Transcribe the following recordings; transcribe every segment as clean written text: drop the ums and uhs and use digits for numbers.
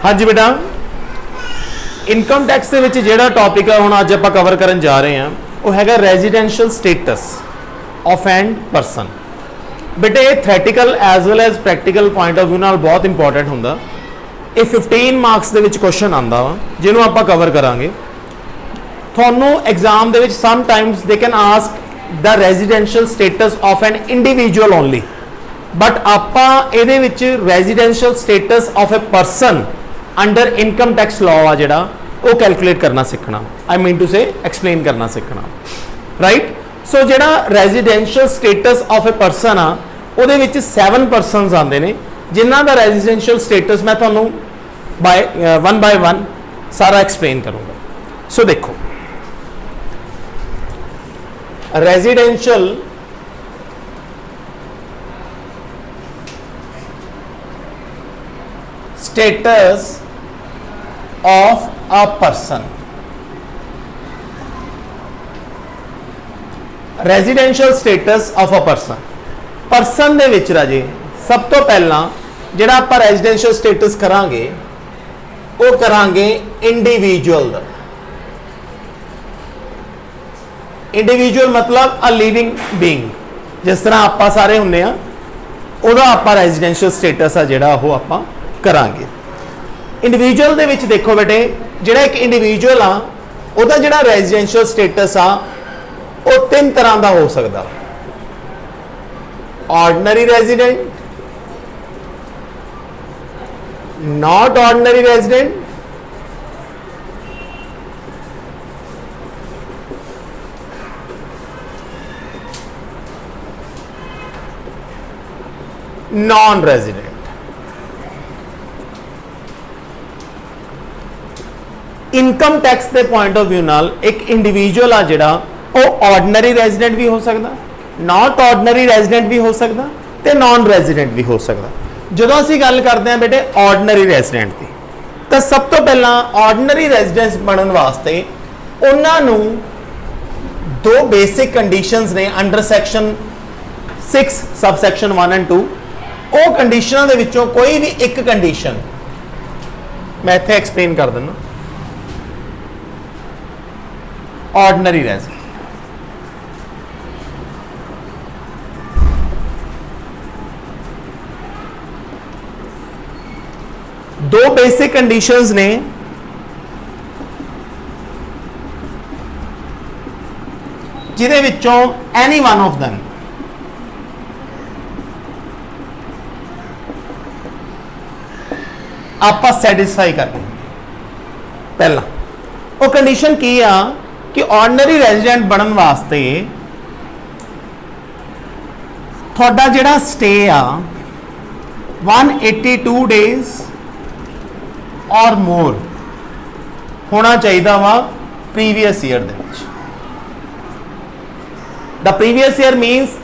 हाँ जी बेटा, income tax के जोड़ा टॉपिक है हुण अज आपां कवर करन जा रहे हैं वो हैगा residential status of and person. बेटे ये theoretical as well as practical point of view नाल बहुत इंपॉर्टेंट हुंदा। ये 15 मार्क्स दे विच क्वेश्चन आंदा वा जिन्हों आपां कवर करांगे। तुहानूं एग्जाम दे विच sometimes they can ask the residential status of an individual only, but आपां इहदे विच residential status of a person under income tax law आ जिहड़ा वो कैलकुलेट करना सीखना, I mean to say explain करना सीखना, राइट। सो जिहड़ा residential status of a person आ उहदे विच 7 परसनस आंदे ने जिन्हां दा रेजिडेंशियल स्टेटस मैं तुहानूं वन बाय वन सारा एक्सप्लेन करूँगा। सो देखो, residential status of a person, residential status of a person दे विच राजे सब तो पहला जिहड़ा आपां रेजिडेंशियल स्टेटस करांगे वो करांगे इंडिविजुअल दा। इंडिविजुअल मतलब अ लिविंग बीइंग, जिस तरह आपां सारे हुंदे आ उहदा आपां रेजिडेंशियल स्टेटस आ जिहड़ा वो आपां करांगे। इंडिविजुअल दे विच देखो बेटे, जिहड़ा एक इंडिविजुअल आ उहदा जिहड़ा रेजिडेंशियल स्टेटस आ वो 3 तरह का हो सकता। Ordinary resident, not ordinary resident, non resident. Income tax के पॉइंट ऑफ व्यू नाल एक इंडिविजुअल आ जिहड़ा वो ऑर्डनरी रेजिडेंट भी हो सकता, नॉट ऑर्डनरी रेजिडेंट भी हो सकता ते नॉन रेजिडेंट भी हो सकता। जो असीं गल करते हैं बेटे ऑर्डनरी रेजिडेंट की, तो सब तो पहला ऑर्डनरी रेजिडेंस बनने वास्ते उन्होंने 2 बेसिक कंडीशंस ने अंडर सैक्शन 6 सब सैक्शन 1 एंड 2। वो कंडीशनों के विचों कोई भी एक कंडीशन मैं इत्थे एक्सप्लेन कर देना। ऑर्डनरी रेजिडेंट, दो बेसिक कंडीशंस ने जिहदे विचों एनी वन ऑफ देम आपां सैटिस्फाई करनी। पहला वो कंडीशन की आ कि ऑर्डनरी रेजिडेंट बनने वास्ते थोड़ा जिहड़ा स्टे आ 182 डेज और मोर होना चाहिए वा प्रीवियस ईयर दे विच। The previous year means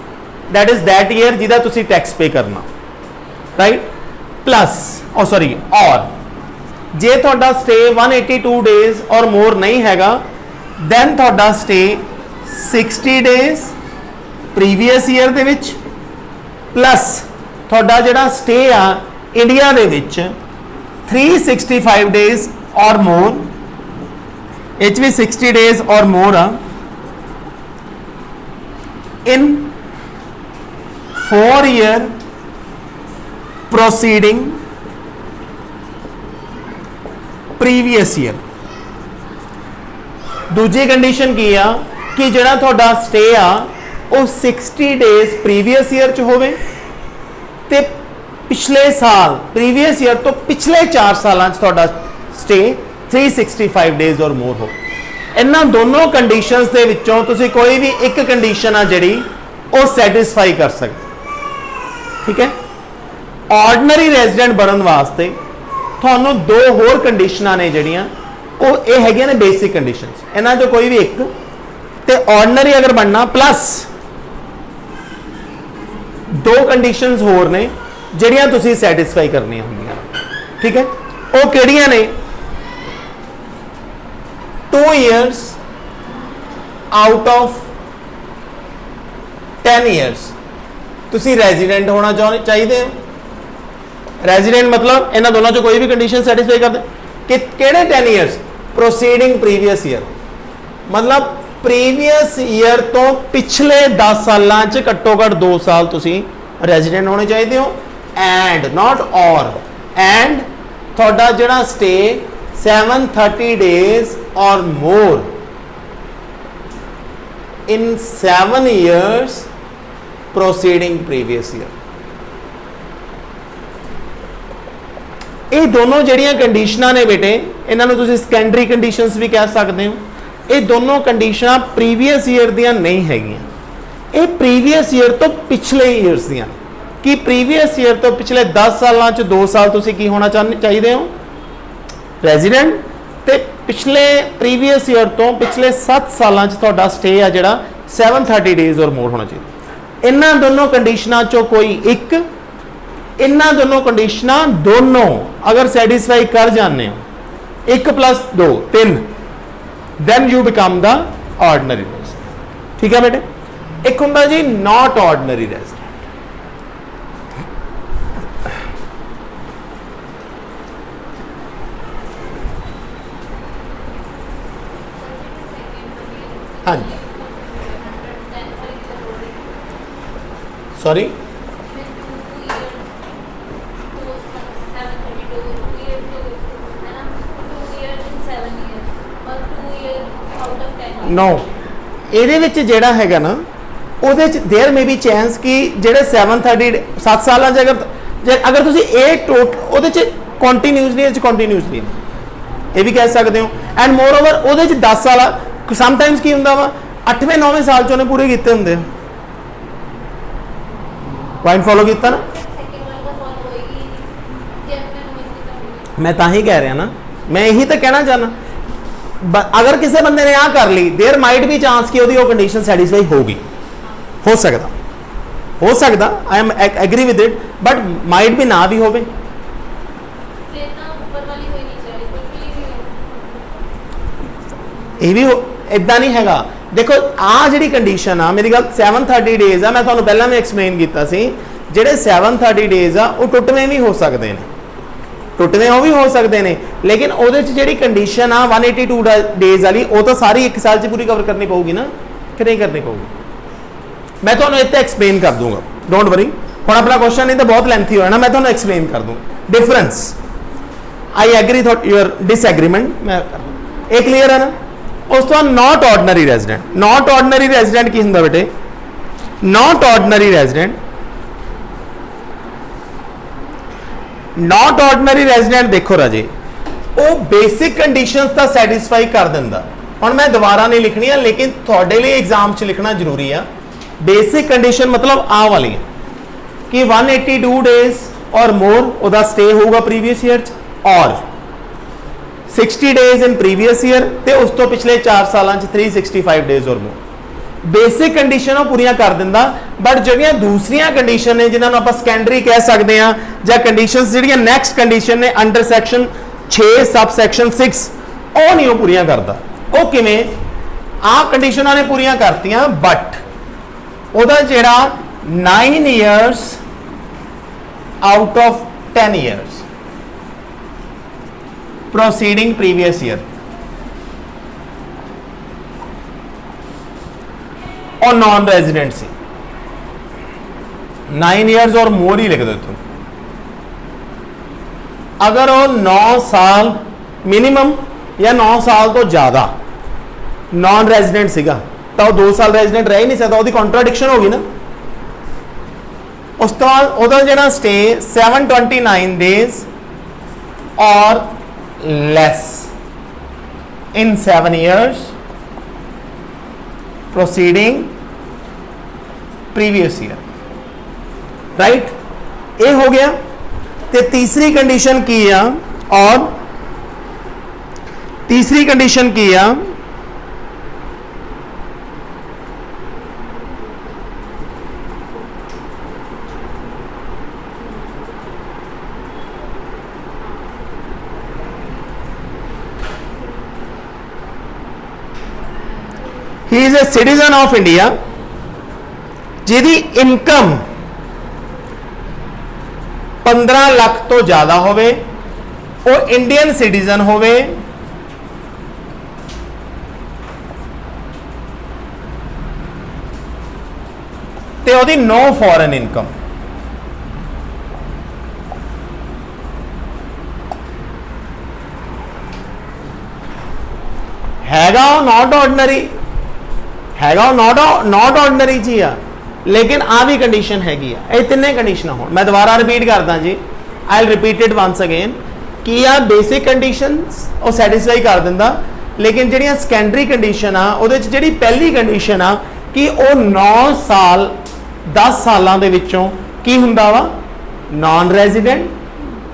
that is that year जिहदा तुसीं टैक्स पे करना, राइट। प्लस और जे तुहाडा स्टे 182 डेज और मोर नहीं हैगा दैन तुहाडा स्टे 60 डेज प्रीवियस ईयर दे विच प्लस तुहाडा जिहड़ा स्टे आ इंडिया दे विच 365 डेज और मोर, एच भी 60 डेज और मोर आ इन 4 ईयर प्रोसीडिंग प्रीवियस ईयर। दूजी कंडीशन की आ कि जिहड़ा तुहाडा स्टे आ वो 60 डेज प्रीवियस ईयर च होवे ते पिछले साल प्रीवियस ईयर तो पिछले 4 साल स्टे 365 डेज और मोर हो। इन्हां दोनों कंडीशंस दे विचों तुसीं कोई भी एक कंडीशन आ जिहड़ी वो सैटिस्फाई कर सकते, ठीक है। ऑर्डनरी रेजिडेंट बनने वास्ते तुहानूं 2 होर कंडीशनां ने जिहड़ियां वो ये हैगियां ने बेसिक कंडीशंस, इन्हां चों कोई भी एक ते ऑर्डनरी अगर बनना प्लस 2 कंडीशंस होर ने जिहड़ियां तुसीं सैटिस्फाई करनियां हुंदियां, ठीक है। वो किहड़ियां ने 2 years आउट ऑफ 10 years तुसी रेजिडेंट होना चाहिए हो रेजिडेंट मतलब इन्हां दोनों चो कोई भी कंडीशन सैटिस्फाई करते कि केड़े 10 ईयर्स प्रोसीडिंग प्रीवियस ईयर मतलब प्रीवियस ईयर तो पिछले 10 सालों घट्टो घट 2 साल तुसी रेजिडेंट होने चाहिए हो एंड नॉट और एंड थोड़ा जिहड़ा स्टे 730 डेज और मोर इन 7 ईयर्स प्रोसीडिंग प्रीवियस ईयर। ये दोनों जड़ियां कंडीशनां ने बेटे इन्हां नूं तुसीं सैकेंडरी कंडीशनस भी कह सकते हो। ये दोनों कंडीशनां प्रीवियस ईयर दियां नहीं हैगियां, ये प्रीवियस ईयर तो पिछले ईयर्स दियां कि प्रीवियस ईयर तो पिछले 10 सालों च 2 साल तुसीं की होना चाहिए हो रेजिडेंट ते पिछले प्रीवियस ईयर तो पिछले 7 सालों च तुहाडा स्टे आ जिहड़ा 730 डेज और मोर होना चाहिए। इन्हां दोनों कंडीशनां चों कोई एक, इन्हां दोनों कंडीशनां दोनों अगर सैटिस्फाई कर जाने हो 1 + 2 3 then you become the ordinary resident। ठीक है बेटे। एक हुंदा जी not ordinary resident। हाँ जी सॉरी नो ਇਹਦੇ ਵਿੱਚ ਜਿਹੜਾ ਹੈਗਾ ਨਾ ਉਹਦੇ ਚ देयर मे बी चांस कि ਜਿਹੜੇ 730 7 ਸਾਲਾਂ ਚ ਅਗਰ ਤੁਸੀਂ ਇਹ ਟੋਟਲ ਉਹਦੇ ਚ ਕੰਟੀਨਿਊਸਲੀ ਇਹ ਵੀ ਕਹਿ ਸਕਦੇ ਹੋ ਐਂਡ ਮੋਰ ਓਵਰ ਉਹਦੇ ਚ 10 ਸਾਲ ਸਮ ਟਾਈਮਸ ਕੀ ਹੁੰਦਾ ਵਾ 8ਵੇਂ 9ਵੇਂ ਸਾਲ ਚ ਉਹਨੇ ਪੂਰੇ ਕੀਤੇ ਹੁੰਦੇ ਆ। ਪੁਆਇੰਟ ਫੋਲੋ ਕੀਤਾ ਨਾ मैं ਤਾਂ ਹੀ ਕਹਿ ਰਿਹਾ ਨਾ मैं यही तो कहना चाहना अगर किसी बंदे ने आ कर ली देयर माइट भी चांस कि वो कंडीशन सैटिस्फाई होगी हो सकता I am agree with it but might be ना भी हो इदा नहीं हैगा। देखो आ जी कंडीशन आ मेरी गल 730 डेज आ मैं तुहानू पहला भी एक्सप्लेन किया जिहड़े 730 डेज आ वो टुटवें भी हो सकते हैं टुटवें वो भी हो सकते हैं लेकिन वो जी कंडीशन आ 182 डेज वाली वो तो सारी 1 साल च पूरी कवर करनी पऊगी ना कि नहीं करनी पऊगी। मैं तो इतने एक्सप्लेन कर दूंगा डोंट वरी हम अपना क्वेश्चन नहीं तो बहुत लेंथी होना मैं तो एक्सप्लेन कर दूंगा difference I agree thought your disagreement मैं कर एक क्लीयर है ना। उस तो नॉट ऑर्डनरी रेजिडेंट की होंगे बेटे not ordinary resident not ordinary resident देखो राजे वो बेसिक कंडीशंस तो सैटिस्फाई कर दिंदा। हुण मैं दोबारा नहीं लिखनी है लेकिन थोड़े लिए एग्जाम च लिखना जरूरी है। बेसिक कंडीशन मतलब आ वाली है कि 182 डेज और मोर उदा स्टे होगा प्रीवियस ईयर और 60 डेज इन प्रीवियस ईयर ते उस तो पिछले 4 सालों 365 डेज और मोर बेसिक कंडीशन पूरी कर दिंदा। बट जो दूसरिया कंडीशन ने जिन्होंने आप सैकेंडरी कह सकते हैं या कंडीशन जी नैक्सट कंडीशन ने अंडर सैक्शन 6 सब सैक्शन 6 वो नहीं वो पूरी करता। वो किवें आ कंडीशन ने पूरी करती बट वह जोड़ा 9 years out of 10 years proceeding previous year और नॉन रेजिडेंट सी 9 ईयर्स और मोर ही लिख दो तुम। अगर वो 9 साल मिनिमम या 9 साल तो ज्यादा नॉन रेजिडेंट सीगा तो 2 साल रेजिडेंट रह ही नहीं सकता, वो कॉन्ट्राडिक्शन होगी ना। उस तो बाद जो स्टे 729 डेज और less in 7 years proceeding previous year right ये हो गया। ते तीसरी कंडीशन की है और तीसरी कंडीशन की है he is a citizen of India जिहदी इनकम 15 ਲੱਖ ਤੋਂ ਜ਼ਿਆਦਾ ਹੋਵੇ, ਉਹ ਇੰਡੀਅਨ ਸਿਟੀਜ਼ਨ ਹੋਵੇ, ਤੇ ਉਹਦੀ ਨੋ ਫੋਰਨ ਇਨਕਮ। हैगा नॉट ऑर्डनरी, हैगा नॉट ऑर्डनरी जी आ, लेकिन आ भी कंडीशन हैगी आ। ये तिन्ने कंडीशन हो, मैं दोबारा रिपीट करदा जी, I will repeat it once again कि आ बेसिक कंडीशंस वो सैटिस्फाई कर दिंदा, लेकिन जिहड़ियां सैकेंडरी कंडीशन आ उहदे च जिहड़ी पहली कंडीशन आ कि वो 9 साल 10 सालां दे विचों की हुंदा वा नॉन रेजिडेंट,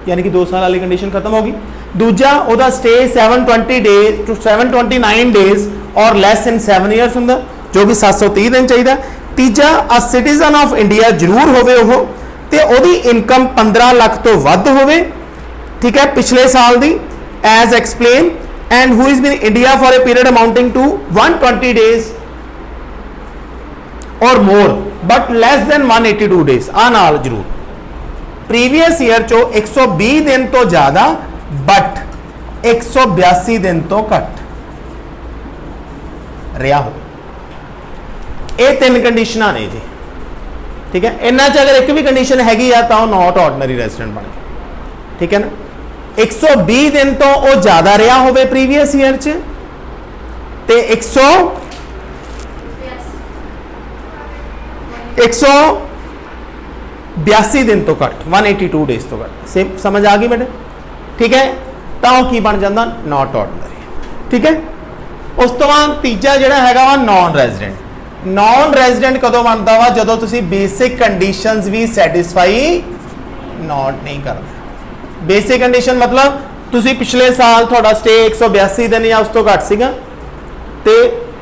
यानी कि 2 साल वाली कंडीशन खत्म होगी। दूजा ਉਹਦਾ स्टे 720 डेज टू 729 डेज और लैस इन 7 ईयर्स ਹੁੰਦਾ, जो कि 730 दिन चाहिए। तीजा अ सिटीजन ऑफ इंडिया जरूर होवे ਉਹ, ਤੇ ਉਹਦੀ इनकम 15 ਲੱਖ ਤੋਂ ਵੱਧ ਹੋਵੇ, ठीक है, पिछले साल दी as explain, and who is been India for a period amounting to 120 days और more but less than 182 days. आ नाल जरूर प्रीवियस ईयर चो 120 दिन तो ज्यादा बट 182 दिन तो घट रहा हो। ये 3 कंडीशन ने जी, ठीक है। इन्ना च अगर एक भी कंडीशन हैगी आ तो नॉट ऑर्डनरी रेजिडेंट बन गया, ठीक है ना। 120 दिन तो वो ज्यादा रहा होवे प्रीवियस ईयर च, ते 182 दिन तो घट 182 डेज तो घट। सेम समझ आ गई बेटे, ठीक है। तो की बन जाता नॉट ऑर्डनरी, ठीक है। उस तो बाद तीजा जिहड़ा हैगा वा नॉन रेजिडेंट। नॉन रेजिडेंट कदों बनता वा जदों तुसीं बेसिक कंडीशंस भी सैटिस्फाई नॉट नहीं करते। बेसिक कंडीशन मतलब तुसीं पिछले साल तुहाडा स्टे 182 दिन या उस तो घट सीगा, ते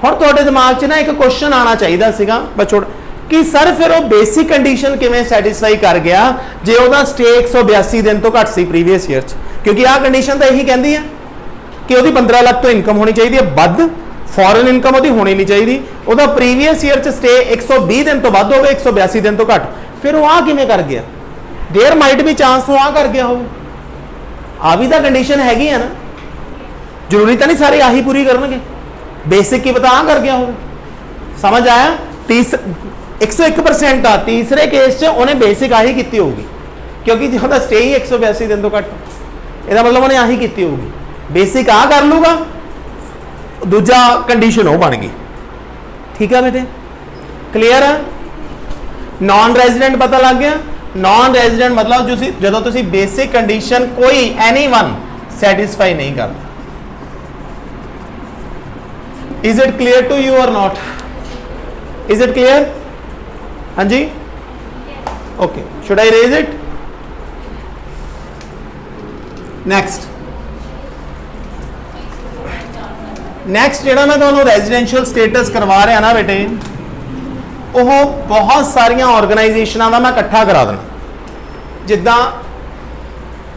हुण तुहाडे दिमाग 'च ना एक क्वेश्चन आना चाहिए सीगा बच्चों कि सर फिर वो बेसिक कंडीशन किवें सैटिस्फाई कर गया जे ਉਹਦਾ स्टे 182 दिन तो घट सी प्रीवियस ईयर च, क्योंकि आ कंडीशन तो यही कहती है कि ਉਹਦੀ 15 ਲੱਖ तो इनकम होनी चाहिए ਵੱਧ, फॉरन इनकम ਉਹਦੀ होनी नहीं चाहिए, ਉਹਦਾ प्रीवियस ईयर च स्टे 120 दिन तो ਵੱਧ ਹੋਵੇ 182 दिन तो घट। फिर वो आ किवें कर गया? देयर माइट भी चांस वो आ कर गया हो, आ भी तो कंडीशन हैगी है ना, जरूरी तो नहीं सारे आही पूरी करनगे, बेसिक की पता आ कर गया हो। समझ आया? 101% आ तीसरे केस च उन्हें बेसिक आही की होगी, क्योंकि जो स्टे ही 182 दिन तो घट, ਇਹਦਾ मतलब उन्हें आही की होगी। बेसिक आ कर लूगा, दूजा कंडीशन वो बन गई, ठीक है बेटे, क्लियर है। नॉन रेजिडेंट पता लग गया। नॉन रेजिडेंट मतलब जो तुसी बेसिक कंडीशन कोई एनीवन सैटिस्फाई नहीं करता। Is it clear to you और नॉट? Is it clear? हाँ जी, okay, should I raise it? Next जो मैं तुहानू रेजिडेंशियल स्टेटस करवा रहा ना बेटे, वो बहुत सारिया ऑर्गेनाइजेशनों का मैं इकट्ठा करा देना, जिदा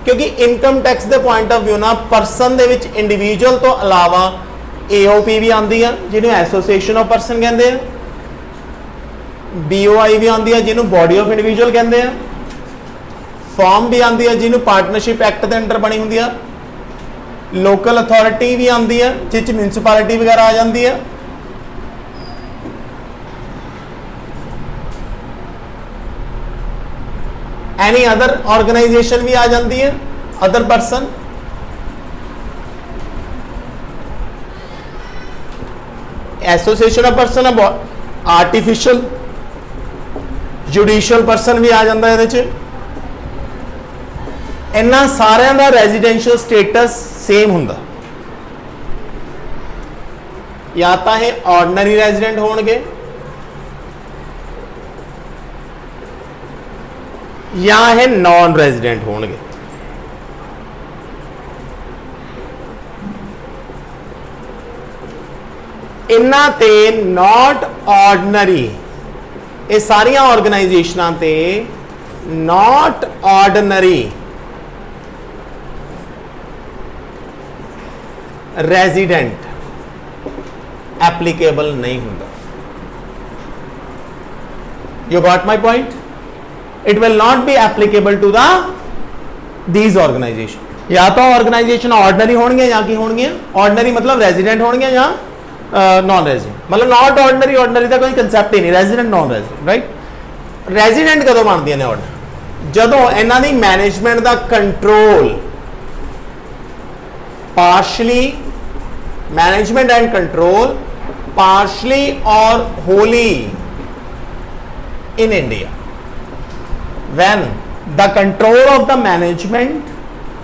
क्योंकि इनकम टैक्स के पॉइंट ऑफ व्यू ना परसन दे विच इंडिविजुअल तो अलावा AOP भी आती है जिन्होंने एसोसिएशन ऑफ परसन कहते हैं, BOI भी आती है जिन्होंने बॉडी ऑफ इंडिविजुअल कहते हैं, फॉर्म भी आती है जिन्होंने पार्टनरशिप एक्ट के अंडर बनी होंगी है, लोकल अथॉरिटी भी आती है जिस म्यूनसिपैलिटी वगैरह आ जाती है, एनी अदर ऑर्गेनाइजेशन भी आ जाती है, other person. Association of person, artificial judicial person भी आ जाता है। इन्हां सारिਆਂ ਦਾ रेजिडेंशियल स्टेटस सेम हुंदा, या तो ये ऑर्डनरी रेजिडेंट होणगे या ये नॉन रेजिडेंट होणगे। इन्हां ते नॉट ऑर्डनरी, ये सारिया ऑर्गेनाइजेशनां ते नॉट ऑर्डनरी रेजिडेंट एप्लीकेबल नहीं होता। You got my point? It will not be applicable to the these organization या तो ऑर्गेनाइजेशन ऑर्डनरी होंगे या की होंगे ऑर्डनरी मतलब रेजिडेंट होंगे या नॉन रेजिडेंट मतलब नॉट ऑर्डनरी ऑर्डनरी का कोई कंसैप्ट ही नहीं resident non resident right resident कदों बनदियां ने ऑर्डर जदों इन्हां दी मैनेजमेंट दा control partially management and control partially और Holi in India when the control of the management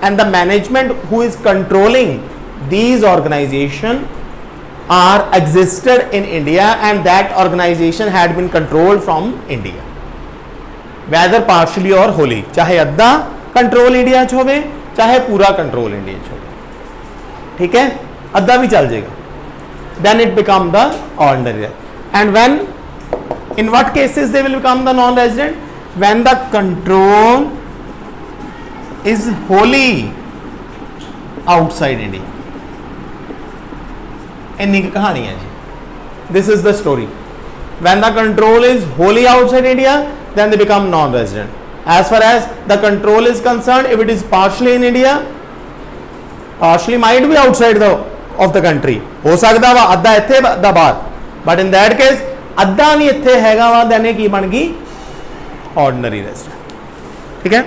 and the management who is controlling these organization are existed in India and that organization had been controlled from India whether partially or wholly चाहे अद्धा control India च होवे चाहे पूरा control India च होवे ठीक है अद्धा भी चल जाएगा then it become the ordinary and when in what cases they will become the non-resident when the control is wholly outside India इन्नी की कहानी है जी this is the story when the control is wholly outside India then they become non-resident as far as the control is concerned if it is partially in India partially might be outside the of the country हो सकता वा अद्धा इत्थे अद्धा बाहर but in that case अद्धा भी इत्थे हैगा वा देने की बन गई ऑर्डिनरी रेजिडेंट ठीक है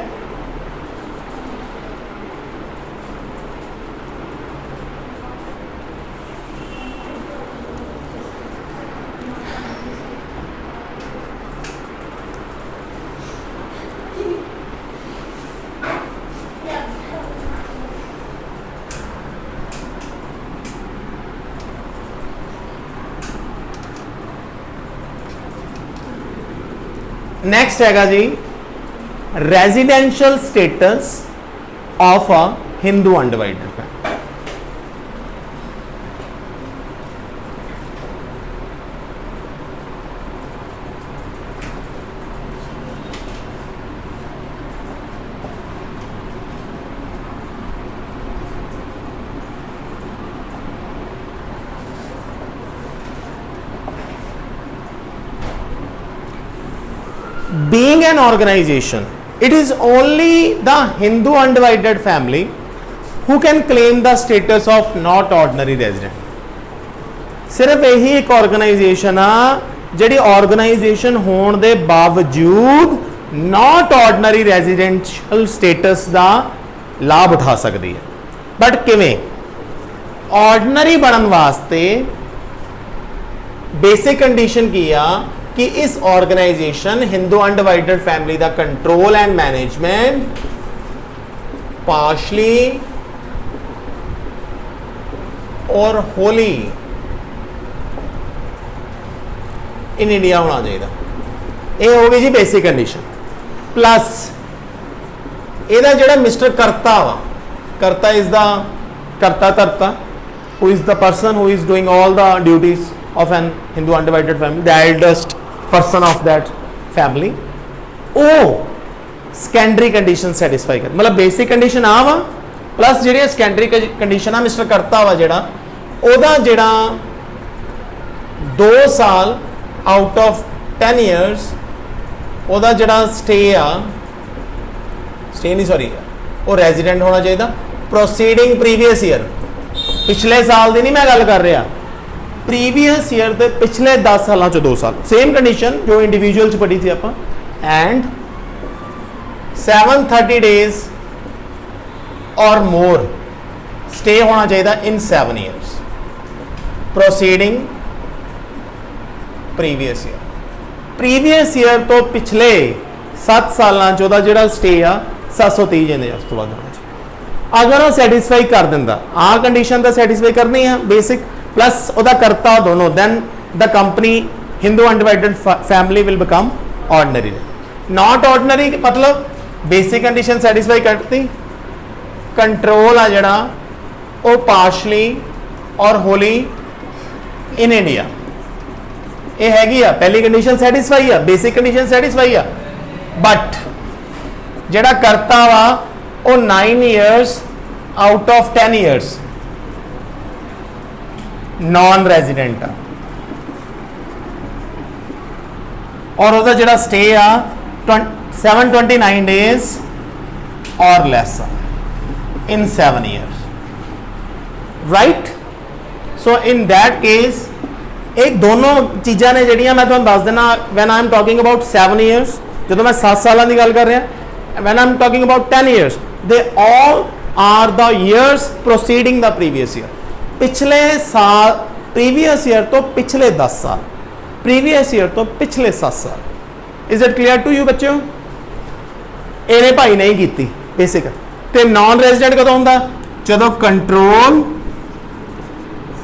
नेक्स्ट हैगा जी residential status of a Hindu undivided family being an organization it is only the Hindu undivided family who can claim the status of not ordinary resident सिर्फ यही एक ऑर्गेनाइजेशन आ जिहड़ी ऑर्गेनाइजेशन होने दे बावजूद नॉट ऑर्डिनरी रेजिडेंशियल स्टेटस का लाभ उठा सकती है बट किवें ऑर्डिनरी बनने वास्ते बेसिक कंडीशन की आ कि इस ऑर्गेनाइजेशन हिंदू अनडिवाइडेड फैमिली का कंट्रोल एंड मैनेजमेंट पार्शली और होली इन इंडिया होना चाहिए ये होगी जी बेसिक कंडीशन प्लस ਇਹਦਾ ਜਿਹੜਾ ਮਿਸਟਰ ਕਰਤਾ ਵਾ ਕਰਤਾ ਇਜ਼ ਦਾ ਕਰਤਾ ਧਰਤਾ who is the person who is doing all the duties of an Hindu undivided family the eldest person of that family ਉਹ ਸੈਕੰਡਰੀ ਕੰਡੀਸ਼ਨ ਸੈਟੀਸਫਾਈ ਕਰ ਮਤਲਬ ਬੇਸਿਕ ਕੰਡੀਸ਼ਨ ਆ ਵਾ ਪਲੱਸ ਜਿਹੜੀ ਸੈਕੰਡਰੀ ਕੰਡੀਸ਼ਨ ਆ mister ਕਰਤਾ ਵਾ ਜਿਹੜਾ ਉਹਦਾ ਜਿਹੜਾ 2 ਸਾਲ ਆਊਟ ਆਫ 10 years ਉਹਦਾ ਜਿਹੜਾ ਸਟੇ ਆ स्टे नहीं सॉरी वो रेजिडेंट होना चाहिए प्रोसीडिंग प्रीवियस ईयर पिछले साल की नहीं मैं गल कर रहा प्रीवियस ईयर के पिछले 10 सालों 2 साल सेम कंडीशन जो इंडिविजुअल पढ़ी थी आप एंड 730 डेज और मोर स्टे होना चाहिए इन 7 ईयर्स प्रोसीडिंग प्रीवियस ईयर तो पिछले 7 सालों जो स्टे आ 730 ਜਾਂਦੇ ਉਸ ਤੋਂ ਬਾਅਦ ਹੋਣਾ ਚਾਹੀਦਾ ਅਗਰ ਉਹ ਸੈਟੀਸਫਾਈ ਕਰ ਦਿੰਦਾ ਆ ਕੰਡੀਸ਼ਨ ਤਾਂ ਸੈਟੀਸਫਾਈ ਕਰਨੀ ਹੈ ਬੇਸਿਕ ਪਲੱਸ ਉਹਦਾ ਕਰਤਾ ਦੋਨੋਂ then the company Hindu undivided family will become ordinary not ordinary ਮਤਲਬ ਬੇਸਿਕ ਕੰਡੀਸ਼ਨ ਸੈਟੀਸਫਾਈ ਕਰਤੀ ਕੰਟਰੋਲ ਆ ਜਿਹੜਾ ਉਹ ਪਾਰਸ਼ਲੀ ਔਰ ਹੋਲੀ ਇਨ ਇੰਡੀਆ ਇਹ ਹੈਗੀ ਆ ਪਹਿਲੀ ਕੰਡੀਸ਼ਨ ਸੈਟੀਸਫਾਈ ਆ ਬੇਸਿਕ ਕੰਡੀਸ਼ਨ ਸੈਟੀਸਫਾਈ ਆ ਬਟ ਜਿਹੜਾ ਕਰਤਾ ਵਾ ਉਹ 9 years out of 10 years non resident ਆ ਔਰ ਉਹਦਾ ਜਿਹੜਾ ਸਟੇ ਆ 729 days or less in 7 years, right? So in that case एक दोनों चीज़ां ने ਜਿਹੜੀਆਂ मैं ਤੁਹਾਨੂੰ ਦੱਸ देना when I am talking about 7 years ਜਦੋਂ मैं 7 ਸਾਲਾਂ ਦੀ ਗੱਲ ਕਰ ਰਿਹਾ when I am talking about 10 years they all are the years preceding the previous year पिछले साल previous year तो पिछले 10 साल previous year तो पिछले 7 साल is it clear to you ਬੱਚਿਓ ਇਹਨੇ ਭਾਈ ਨਹੀਂ ਕੀਤੀ ਬੇਸਿਕ ਤੇ ਨਾਨ ਰੈਜ਼ੀਡੈਂਟ ਕਦੋਂ ਹੁੰਦਾ ਜਦੋਂ ਕੰਟਰੋਲ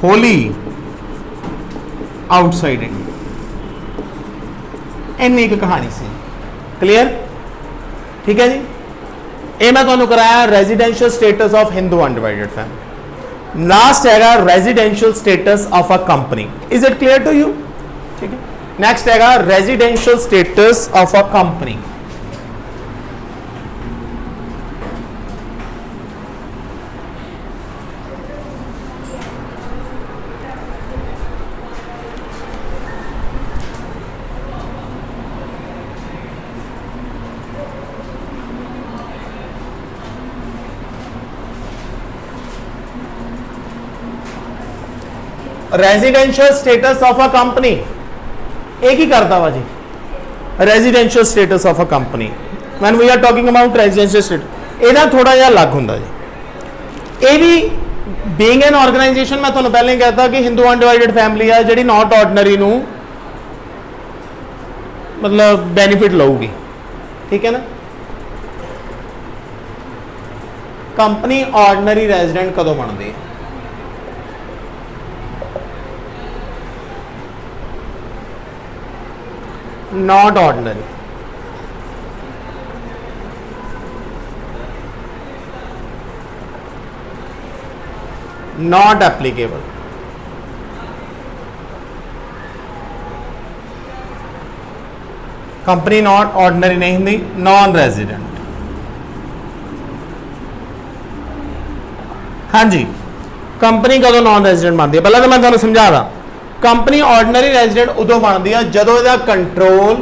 ਹੋਲੀ ਆਊਟਸਾਈਡ ਇੰਡੀਆ ਇੰਨੀ ਇੱਕ ਕਹਾਣੀ ਸੀ ਕਲੀਅਰ ਠੀਕ ਹੈ ਜੀ ਇਹ ਮੈਂ ਤੁਹਾਨੂੰ ਕਰਾਇਆ residential status of Hindu undivided family last ਹੈਗਾ residential status of a company is it clear to you ਠੀਕ ਹੈ ਨੈਕਸਟ ਹੈਗਾ residential status of a company residential status of a company एक ही करता वा जी residential status of a company when we are talking about residential status ਇਹਦਾ ਥੋੜਾ ਜਿਹਾ ਅਲੱਗ ਹੁੰਦਾ ਜੀ ਇਹ ਵੀ ਬੀਇੰਗ ਐਨ ਆਰਗੇਨਾਈਜੇਸ਼ਨ ਮੈਂ ਤੁਹਾਨੂੰ ਪਹਿਲਾਂ ਹੀ ਕਹਿਤਾ ਕਿ ਹਿੰਦੂ ਅਨਡਿਵਾਈਡਡ ਫੈਮਿਲੀ ਆ ਜਿਹੜੀ ਨਾਟ ਆਰਡੀਨਰੀ ਨੂੰ ਮਤਲਬ ਬੈਨੀਫਿਟ ਲਊਗੀ ਠੀਕ ਹੈ ਨਾ ਕੰਪਨੀ ਆਰਡੀਨਰੀ ਰੈਜ਼ੀਡੈਂਟ ਕਦੋਂ ਬਣਦੀ ਹੈ not ordinary not applicable company not ordinary नहीं हुंदी नॉन रेजिडेंट हाँ जी कंपनी कदों नॉन रेजिडेंट बनती है पहले तो मैं तुहानूं समझा दा कंपनी ऑर्डिनरी रेजिडेंट उदों बनती है जदों इहदा कंट्रोल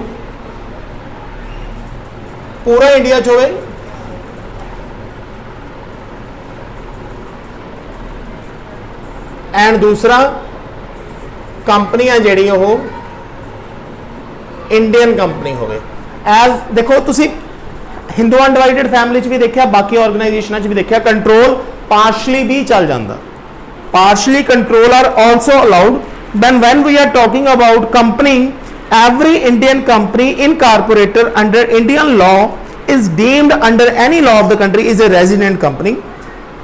पूरा इंडिया च होवे एंड दूसरा कंपनियां जिहड़ी ओह इंडियन कंपनी होवे एज देखो तुसी हिंदू अनडिवाइडेड फैमिली च भी देखिया बाकी ऑर्गेनाइजेशनां च भी देखिया कंट्रोल पार्शली भी चल जाता partially control are also allowed then when we are talking about company every Indian company incorporated under Indian law is deemed under any law of the country is a resident company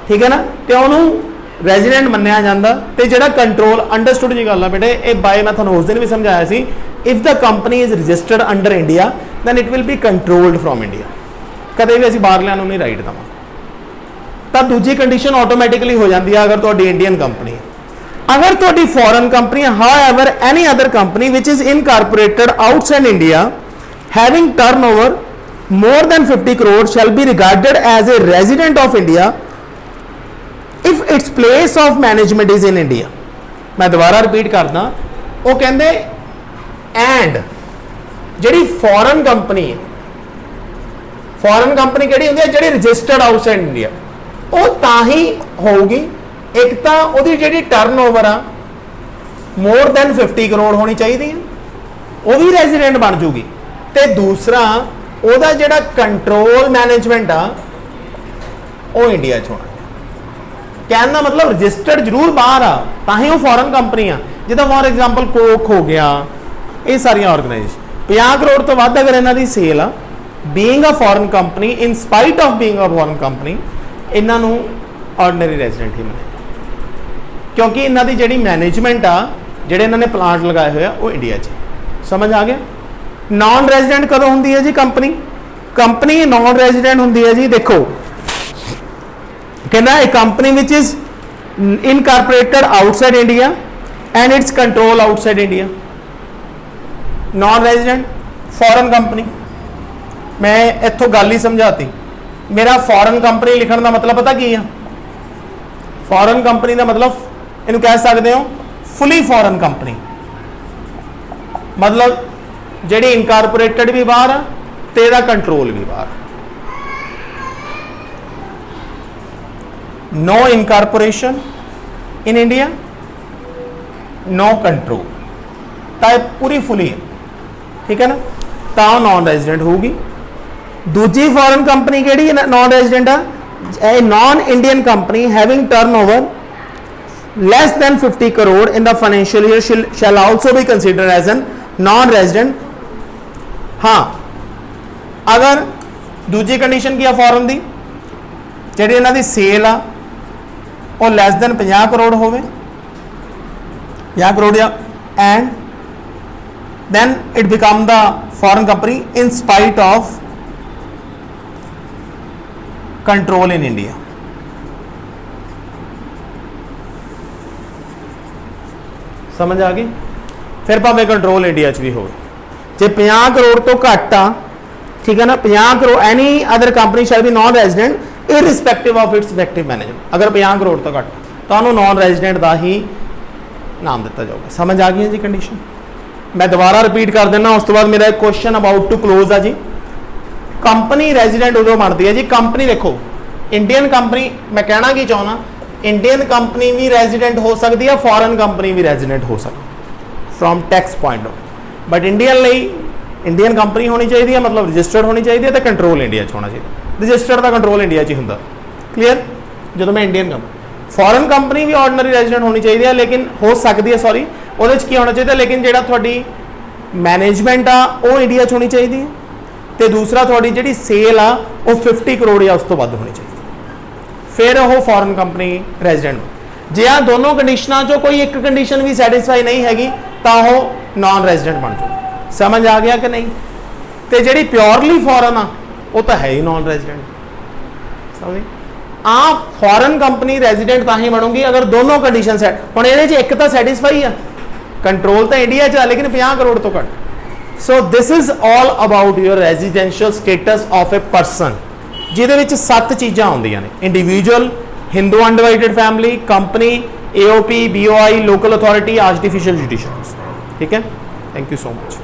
ठीक है ना ते ਉਹਨੂੰ resident ਮੰਨਿਆ ਜਾਂਦਾ ਤੇ ਜਿਹੜਾ control understood ਜੀ ਗੱਲ ਆ ਬੇਟੇ ਇਹ ਬਾਏ ਮੈਂ ਤੁਹਾਨੂੰ ਉਸ ਦਿਨ ਵੀ ਸਮਝਾਇਆ ਸੀ if the company is registered under India then it will be controlled from India ਕਦੇ ਵੀ ਅਸੀਂ ਬਾਹਰਲਿਆਂ ਨੂੰ ਨਹੀਂ ਰਾਈਟ ਦਵਾਂ ਤਾਂ ਦੂਜੀ ਕੰਡੀਸ਼ਨ ਆਟੋਮੈਟਿਕਲੀ ਹੋ ਜਾਂਦੀ ਆ ਅਗਰ ਤੁਹਾਡੀ ਇੰਡੀਅਨ ਕੰਪਨੀ ਹੈ अगर थोड़ी foreign company however any other company which is incorporated outside India having turnover more than 50 crore shall be regarded as a resident of India if its place of management is in India मैं दोबारा repeat करदा वो कहंदे and ਜਿਹੜੀ foreign company है foreign company ਕਿਹੜੀ ਹੁੰਦੀ ਹੈ ਜਿਹੜੀ रजिस्टर्ड आउटसाइड इंडिया ਉਹ ਤਾਂ ਹੀ ਹੋਊਗੀ एक तो ਉਹਦੀ ਜਿਹੜੀ ਟਰਨਓਵਰ ਆ ਮੋਰ ਦੈਨ 50 ਕਰੋੜ ਹੋਣੀ ਚਾਹੀਦੀ ਹੈ ਉਹ ਵੀ ਰੈਜ਼ੀਡੈਂਟ ਬਣ ਜੂਗੀ ਤੇ ਦੂਸਰਾ ਉਹਦਾ ਜਿਹੜਾ ਕੰਟਰੋਲ ਮੈਨੇਜਮੈਂਟ ਆ ਉਹ ਇੰਡੀਆ 'ਚ ਹੋਣਾ ਕਹਿਣ ਦਾ ਮਤਲਬ ਰਜਿਸਟਰਡ ਜ਼ਰੂਰ ਬਾਹਰ ਆ ਤਾਂ ਹੀ ਉਹ ਫੋਰਨ ਕੰਪਨੀ ਆ ਜਿੱਦਾਂ ਫੋਰ ਐਗਜ਼ਾਮਪਲ ਕੋਕ ਹੋ ਗਿਆ ਇਹ ਸਾਰੀਆਂ ਆਰਗੇਨਾਈਜੇਸ਼ਨ 50 ਕਰੋੜ ਤੋਂ ਵੱਧ ਅਗਰ ਇਹਨਾਂ ਦੀ ਸੇਲ ਆ being a foreign company in spite of being a foreign company ਇਹਨਾਂ ਨੂੰ ਆਰਡੀਨਰੀ ਰੈਜ਼ੀਡੈਂਟ ਹੀ ਮਿਲੇ क्योंकि इन्हों की जी मैनेजमेंट आ जोड़े इन्होंने प्लांट लगाए हुए वो इंडिया समझ आ गया नॉन रेजिडेंट कदों होंदी है जी कंपनी नॉन रेजिडेंट होंदी है जी देखो कहना a company which is incorporated outside India and its control outside India non resident foreign company मैं इत्थों गल ही समझाती मेरा फॉरेन कंपनी लिखने का मतलब पता की है फॉरेन कंपनी का मतलब इन्हू कह सकते हो फुली फॉरेन कंपनी मतलब जिहड़ी इनकारपोरेटेड भी बाहर आ ते इहदा कंट्रोल भी बाहर no incorporation in India, no control, type पूरी फुली है, ठीक है ना, तो नॉन रेजिडेंट होगी। दूजी फॉरेन कंपनी केड़ी नॉन रेजिडेंट है, a non Indian company having turnover less than 50 crore in the financial year shall also be considered as an non-resident। हाँ, अगर दूजी कंडीशन की फॉरन दी ਜਿਹੜੀ ਇਹਨਾਂ ਦੀ ਸੇਲ ਆ ਉਹ ਲੈਸ ਦੈਨ 50 ਕਰੋੜ ਹੋਵੇ, 50 ਕਰੋੜ ਜਾਂ and then it become the foreign company in spite of control in India। समझ आ गई। फिर भावें कंट्रोल इंडिया च भी हो, जे 50 करोड़ तो घट आ, ठीक है ना, 50 crore any other company shall be non resident irrespective of its effective management. अगर 50 करोड़ तो घट तो उन्होंने नॉन रेजिडेंट का ही नाम दिता जाएगा। समझ आ गई है जी कंडीशन। मैं दोबारा रिपीट कर देना, उस तो बाद मेरा एक क्वेश्चन अबाउट टू क्लोज है जी। कंपनी रेजिडेंट उदों बनती है जी, कंपनी देखो इंडियन कंपनी, मैं कहना की चाहना इंडियन कंपनी भी रेजिडेंट हो सकती है, फॉरेन कंपनी भी रेजिडेंट हो सकती from tax point of, but Indian ਲਈ इंडियन कंपनी होनी चाहिए, मतलब रजिस्टर्ड होनी चाहिए, तो कंट्रोल इंडिया होना चाहिए। रजिस्टर्ड का कंट्रोल इंडिया ही होंगे, क्लीयर। जो मैं इंडियन कंपनी, फॉरेन कंपनी भी ऑर्डनरी रेजिडेंट होनी चाहिए, लेकिन हो सकती है, सॉरी वो की होना चाहिए, लेकिन जो थोड़ी मैनेजमेंट आ वो इंडिया होनी चाहिए, तो दूसरा थोड़ी जी सेल आ वो 50 करोड़ या उस तो वध होनी चाहिए, फिर वो फॉरेन कंपनी रेजिडेंट। जे आ दोनों कंडीशनों चो कोई एक कंडीशन भी सैटिस्फाई नहीं हैगी तो वह नॉन रेजिडेंट बन जाए। समझ आ गया कि नहीं। तो जी प्योरली फॉरन आ वो तो है ही नॉन रेजिडेंट। समझ आ फॉरन कंपनी रेजिडेंट तां ही बनूगी अगर दोनों कंडीशन है। हुण ये एक तो सैटिस्फाई है, कंट्रोल तो इंडिया च लेकिन 50 करोड़ तो घट। So this is all about your residential status of a person, जिहदे विच 7 चीज़ां आउंदियां ने, individual, Hindu undivided family, company, AOP, BOI, local authority, artificial judiciary. ठीक है, थैंक यू सो मच।